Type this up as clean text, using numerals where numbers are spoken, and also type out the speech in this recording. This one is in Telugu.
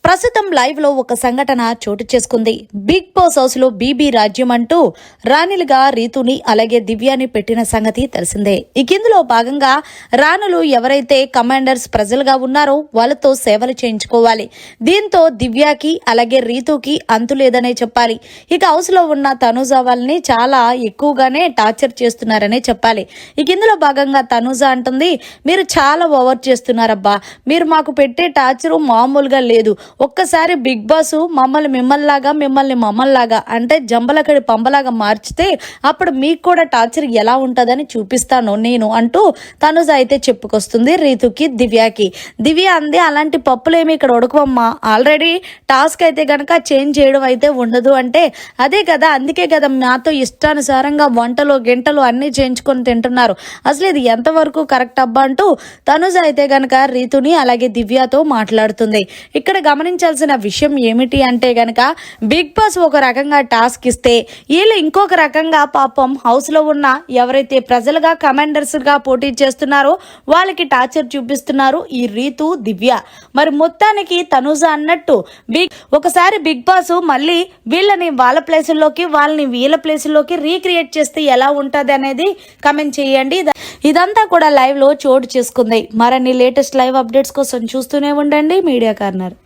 ప్రస్తుతం లైవ్ లో ఒక సంఘటన చోటు చేసుకుంది. బిగ్ బాస్ హౌస్ లో బీబీ రాజ్యం అంటూ రాణిలుగా రీతుని అలాగే దివ్యాని పెట్టిన సంగతి తెలిసిందే. ఇందులో భాగంగా రాణులు ఎవరైతే కమాండర్స్ ప్రజలుగా ఉన్నారో వాళ్ళతో సేవలు చేయించుకోవాలి. దీంతో దివ్యాకి అలాగే రీతుకి అంతు లేదనే చెప్పాలి. ఇక హౌస్ లో ఉన్న తనూజ వాళ్ళని చాలా ఎక్కువగానే టార్చర్ చేస్తున్నారనే చెప్పాలి. ఇందులో భాగంగా తనూజ అంటుంది, మీరు చాలా ఓవర్ చేస్తున్నారబ్బా, మీరు మాకు పెట్టే టార్చర్ మామూలుగా లేదు. ఒక్కసారి బిగ్ బాస్ మమ్మల్ని మిమ్మల్లాగా మిమ్మల్ని మమ్మల్లాగా అంటే జంబలకడి పంబలాగా మార్చితే అప్పుడు మీకు కూడా టార్చర్ ఎలా ఉంటుందని చూపిస్తాను నేను అంటూ తనుజ అయితే చెప్పుకొస్తుంది రీతుకి దివ్యాకి. దివ్య అంది, అలాంటి పప్పులేమి ఇక్కడ ఉడకవమ్మా, ఆల్రెడీ టాస్క్ అయితే గనక చేంజ్ చేయడం అయితే ఉండదు అంటే అదే కదా, అందుకే కదా నాతో ఇష్టానుసారంగా వంటలు గంటలు అన్ని చేయించుకొని తింటున్నారు, అసలు ఇది ఎంతవరకు కరెక్ట్ అబ్బా అంటూ తనుజ అయితే గనక రీతుని అలాగే దివ్యతో మాట్లాడుతుంది. ఇక్కడ గమనించాల్సిన విషయం ఏమిటి అంటే గనక బిగ్ బాస్ ఒక రకంగా టాస్క్ ఇస్తే వీళ్ళు ఇంకొక రకంగా పాపం హౌస్ లో ఉన్న ఎవరైతే ప్రజలుగా కమాండర్స్ గా పోటీ చేస్తున్నారో వాళ్ళకి టార్చర్ చూపిస్తున్నారు ఈ రీతు దివ్య. మరి మొత్తానికి తనుజ అన్నట్టు ఒకసారి బిగ్ బాస్ మళ్ళీ వీళ్ళని వాళ్ళ ప్లేసుల్లోకి వాళ్ళని వీళ్ళ ప్లేసుల్లోకి రీక్రియేట్ చేస్తే ఎలా ఉంటది అనేది కమెంట్ చేయండి. ఇదంతా కూడా లైవ్ లో చోటు చేసుకుంది. మరిన్ని లేటెస్ట్ లైవ్ అప్డేట్స్ కోసం చూస్తూనే ఉండండి మీడియా కార్నర్.